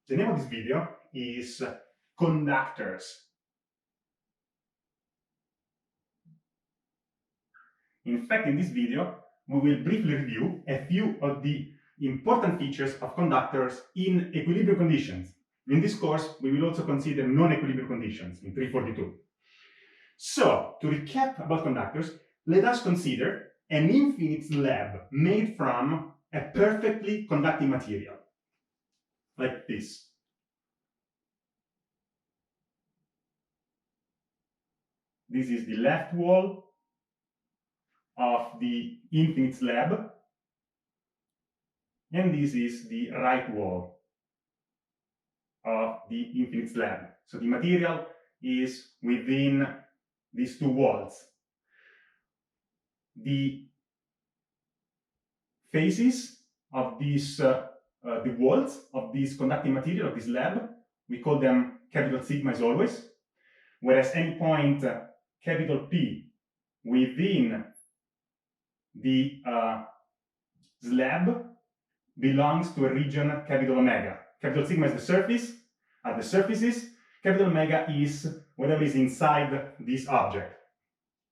The name of this video is Conductors. In fact, in this video, we will briefly review a few of the important features of conductors in equilibrium conditions. In this course, we will also consider non-equilibrium conditions in 342. So, to recap about conductors, let us consider an infinite slab made from a perfectly conducting material, like this. This is the left wall of the infinite slab, and this is the right wall of the infinite slab. So the material is within these two walls. The faces of these, the walls of this conducting material, of this slab, we call them capital sigma as always, whereas any point capital P within the slab belongs to a region capital omega. Capital sigma is the surface, are the surfaces. Capital omega is whatever is inside this object.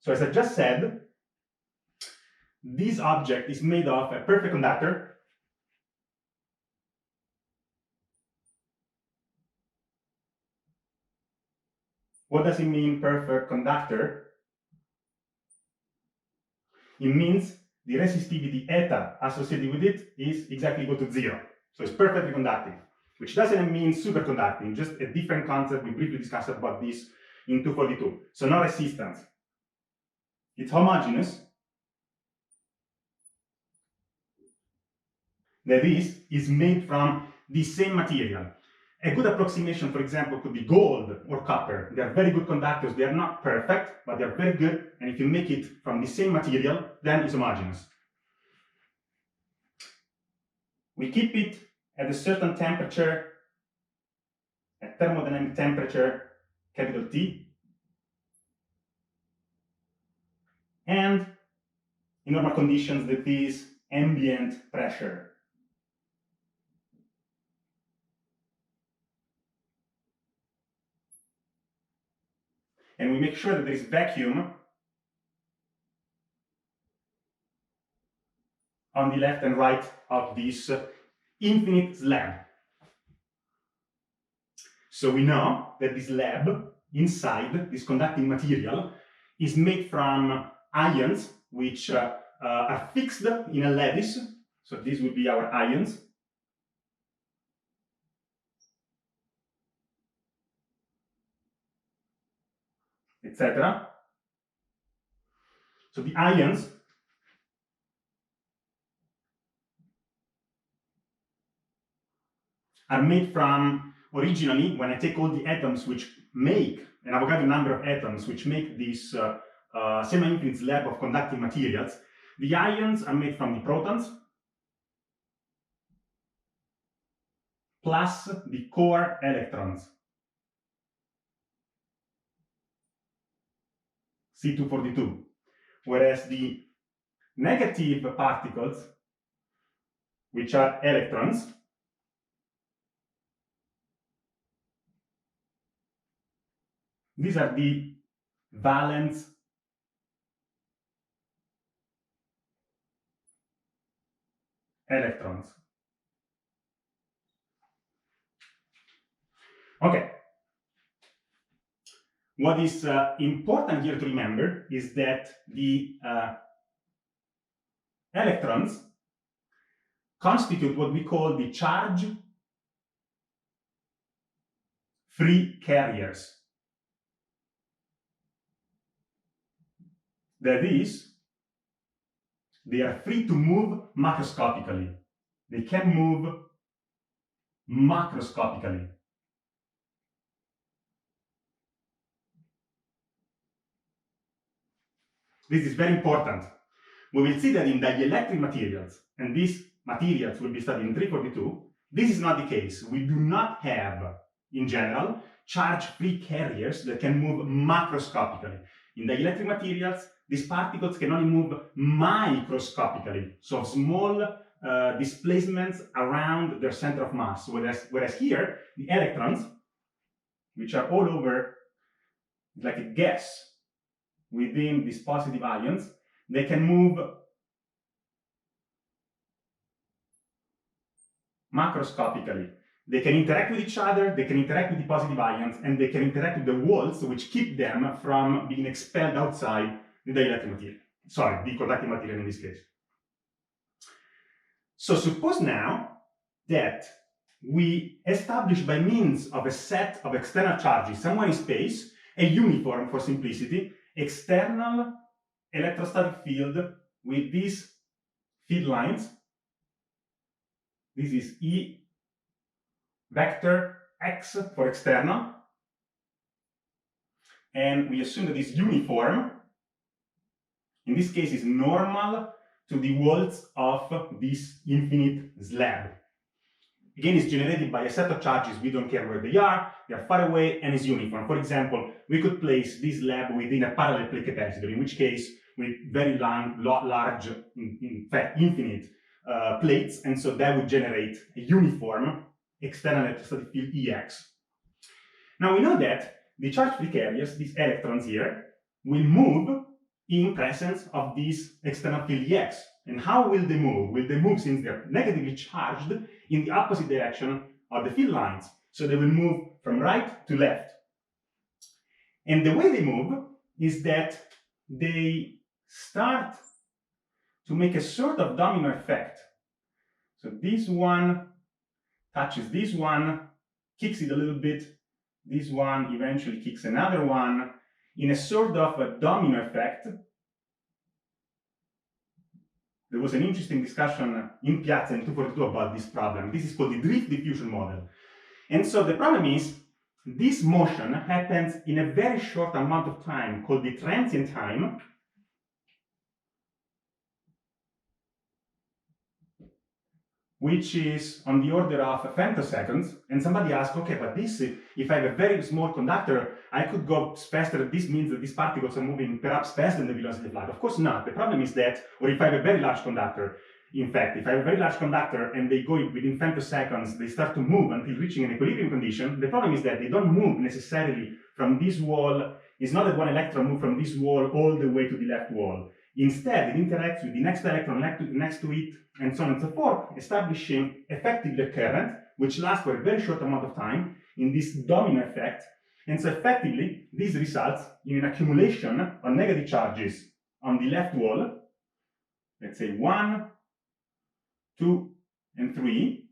So as I just said, this object is made of a perfect conductor. What does it mean, perfect conductor? It means the resistivity eta associated with it is exactly equal to 0. So it's perfectly conducting, which doesn't mean superconducting, just a different concept. We briefly discussed about this in 242. So no resistance. It's homogeneous. That is made from the same material. A good approximation, for example, could be gold or copper. They are very good conductors. They are not perfect, but they are very good. And if you make it from the same material, then it's homogeneous. We keep it at a certain temperature, a thermodynamic temperature, capital T. And in normal conditions, that is ambient pressure. And we make sure that there is vacuum on the left and right of this infinite slab. So we know that this slab inside, this conducting material, is made from ions which are fixed in a lattice. So these would be our ions. Etc. So the ions are made from, originally, when I take all the atoms which make, an Avogadro number of atoms which make this semi-infinite slab of conducting materials, the ions are made from the protons plus the core electrons, C242, whereas the negative particles, which are electrons, these are the valence electrons. Okay. What is important here to remember is that the electrons constitute what we call the charge-free carriers. That is, they are free to move macroscopically. They can move macroscopically. This is very important. We will see that in dielectric materials, and these materials will be studied in 342, this is not the case. We do not have, in general, charge-free carriers that can move macroscopically. In dielectric materials, these particles can only move microscopically, so small displacements around their center of mass, whereas here, the electrons, which are all over like a gas within these positive ions, they can move macroscopically. They can interact with each other, they can interact with the positive ions, and they can interact with the walls, which keep them from being expelled outside the dielectric material. Sorry, the conducting material in this case. So suppose now that we establish by means of a set of external charges somewhere in space a uniform, for simplicity, external electrostatic field with these field lines. This is E vector X for external. And we assume that this uniform, in this case, is normal to the walls of this infinite slab. Again, it's generated by a set of charges. We don't care where they are far away, and is uniform. For example, we could place this slab within a parallel plate capacitor, in which case with very large, in fact, infinite plates, and so that would generate a uniform external electrostatic field EX. Now we know that the charge-free carriers, these electrons here, will move in presence of this external field EX. And how will they move? Will they move, since they're negatively charged, in the opposite direction of the field lines? So they will move from right to left. And the way they move is that they start to make a sort of domino effect. So this one touches this one, kicks it a little bit, this one eventually kicks another one, in a sort of a domino effect. There was an interesting discussion in Piazza in 242 about this problem. This is called the drift diffusion model. And so the problem is, this motion happens in a very short amount of time, called the transient time, which is on the order of femtoseconds. And somebody asked, okay, but this, if I have a very small conductor, I could go faster. This means that these particles are moving perhaps faster than the velocity of light. Of course not. The problem is that, or if I have a very large conductor, in fact, if I have a very large conductor and they go within femtoseconds, they start to move until reaching an equilibrium condition. The problem is that they don't move necessarily from this wall. It's not that one electron moves from this wall all the way to the left wall. Instead, it interacts with the next electron next to it, and so on and so forth, establishing effectively a current, which lasts for a very short amount of time in this domino effect. And so effectively, this results in an accumulation of negative charges on the left wall, let's say 1, 2, and 3.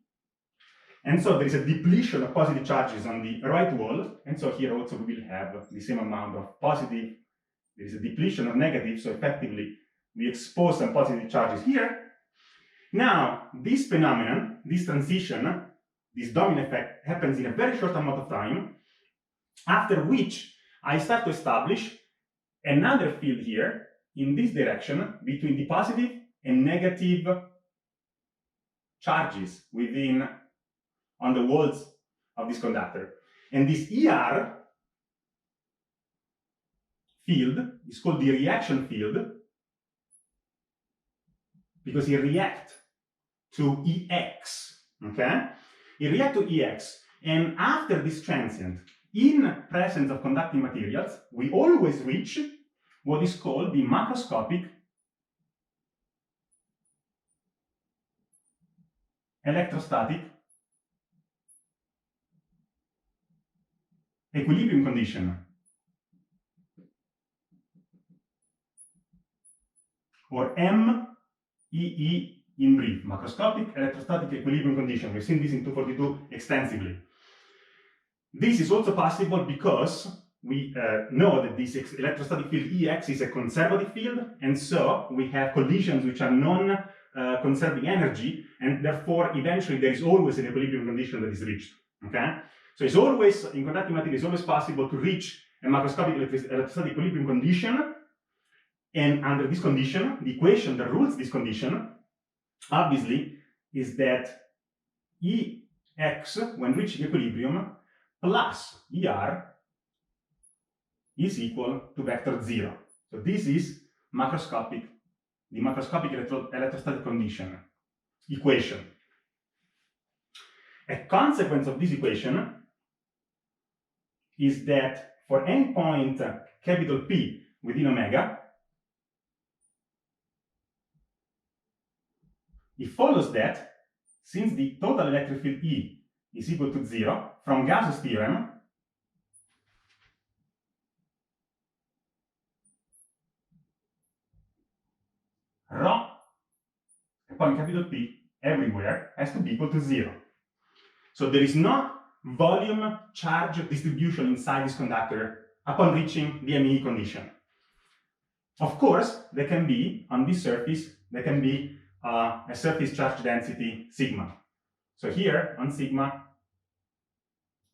And so there is a depletion of positive charges on the right wall, and so here also we will have the same amount of positive. There is a depletion of negative, so effectively we expose some positive charges here. Now, this phenomenon, this transition, this domino effect happens in a very short amount of time, after which I start to establish another field here in this direction between the positive and negative charges on the walls of this conductor. And this ER field is called the reaction field because it reacts to EX, okay? It reacts to EX, and after this transient, in presence of conducting materials, we always reach what is called the macroscopic electrostatic equilibrium condition, or MEE in brief, macroscopic electrostatic equilibrium condition. We've seen this in 242 extensively. This is also possible because we know that this electrostatic field EX is a conservative field, and so we have collisions which are non-conserving energy, and therefore eventually there is always an equilibrium condition that is reached. Okay? So it's always, in conducting material, it's always possible to reach a macroscopic electrostatic equilibrium condition, and under this condition, the equation that rules this condition, obviously, is that EX, when reaching equilibrium, plus ER is equal to vector 0. So this is the macroscopic electrostatic condition. equation. A consequence of this equation is that for any point capital P within omega, it follows that since the total electric field E is equal to 0, from Gauss's theorem, rho, a point capital P, everywhere has to be equal to 0. So there is no volume charge distribution inside this conductor upon reaching the ME condition. Of course, there can be, on this surface, there can be a surface charge density sigma. So here, on sigma,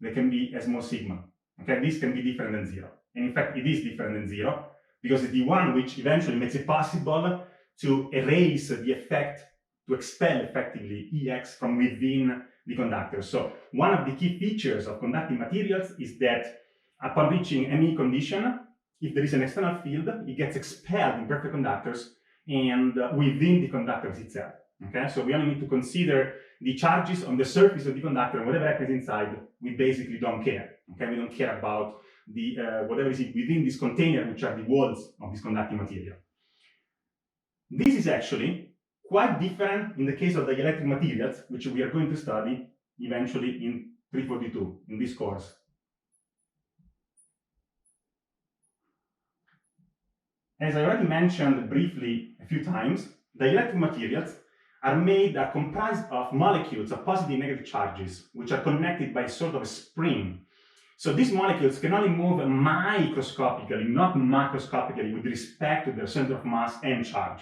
there can be a small sigma. Okay, this can be different than 0. And in fact, it is different than 0, because it's the one which eventually makes it possible to erase the effect, to expel effectively EX from within the conductor. So one of the key features of conducting materials is that upon reaching ME condition, if there is an external field, it gets expelled in perfect conductors and within the conductors itself. Okay, so we only need to consider the charges on the surface of the conductor, and whatever happens inside, we basically don't care. Okay, we don't care about the whatever is within this container, which are the walls of this conducting material. This is actually quite different in the case of the electric materials, which we are going to study eventually in 342 in this course. As I already mentioned briefly a few times, the electric materials are comprised of molecules of positive and negative charges, which are connected by a sort of a spring. So these molecules can only move microscopically, not macroscopically, with respect to their center of mass and charge.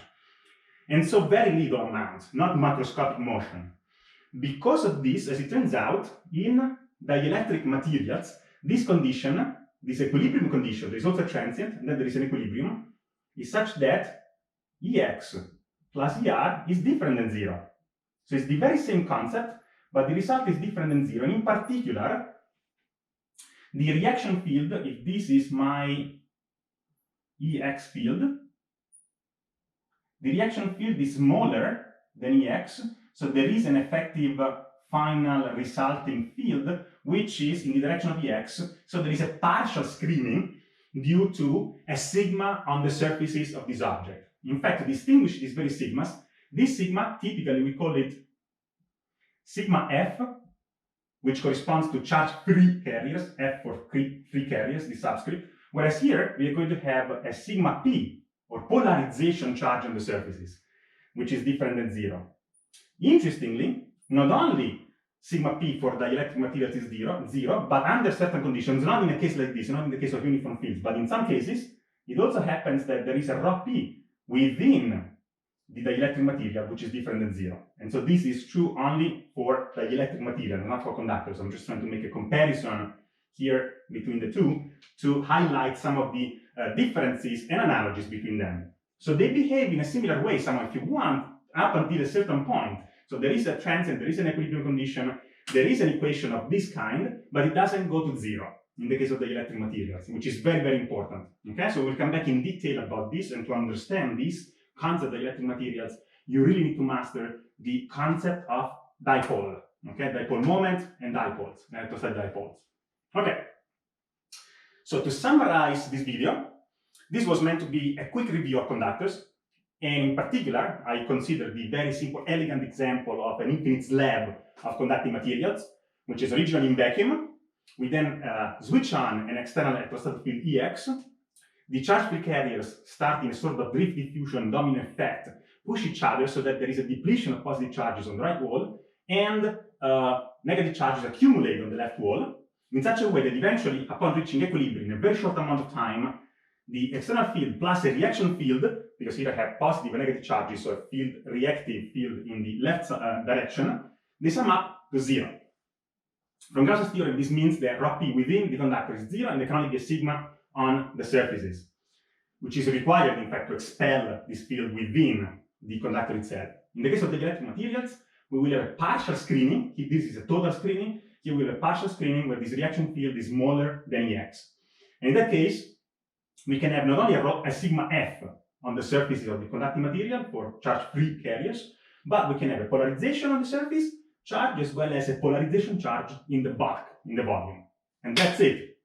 And so very little amounts, not macroscopic motion. Because of this, as it turns out, in dielectric materials, this condition, this equilibrium condition, there is also transient, and then there is an equilibrium, is such that Ex plus Er is different than 0. So it's the very same concept, but the result is different than 0. And in particular, the reaction field, if this is my Ex field, the reaction field is smaller than Ex, so there is an effective final resulting field which is in the direction of Ex, so there is a partial screening due to a sigma on the surfaces of this object. In fact, to distinguish these very sigmas, this sigma, typically we call it sigma F, which corresponds to charge-free carriers, F for free carriers, the subscript, whereas here we are going to have a sigma P, or polarization charge on the surfaces, which is different than 0. Interestingly, not only sigma P for dielectric materials is 0, but under certain conditions, not in a case like this, not in the case of uniform fields, but in some cases, it also happens that there is a rho P within the dielectric material, which is different than 0. And so this is true only for dielectric material, not for conductors. I'm just trying to make a comparison here between the two to highlight some of the differences and analogies between them. So they behave in a similar way, somehow, if you want, up until a certain point. So there is a transient, there is an equilibrium condition, there is an equation of this kind, but it doesn't go to 0 in the case of the electric materials, which is very, very important. Okay, so we'll come back in detail about this, and to understand this concept of electric materials, you really need to master the concept of dipole. Okay, dipole moment and dipoles, electrostatic dipoles. Okay, so to summarize this video, this was meant to be a quick review of conductors, and in particular, I consider the very simple, elegant example of an infinite slab of conducting materials, which is originally in vacuum. We then switch on an external electrostatic field Ex. The charge-free carriers start in a sort of brief diffusion domino effect, push each other so that there is a depletion of positive charges on the right wall, and negative charges accumulate on the left wall, in such a way that eventually, upon reaching equilibrium in a very short amount of time, the external field plus a reaction field, because here I have positive and negative charges, so a field, reactive field in the left direction, they sum up to 0. From Gauss's theorem, this means that rho P within the conductor is 0, and there can only be a sigma on the surfaces, which is required, in fact, to expel this field within the conductor itself. In the case of the electric materials, we will have a partial screening. This is a total screening. Here we have a partial screening where this reaction field is smaller than Ex. And in that case, we can have not only a sigma F on the surfaces of the conducting material for charge-free carriers, but we can have a polarization on the surface charge as well as a polarization charge in the bulk, in the volume. And that's it.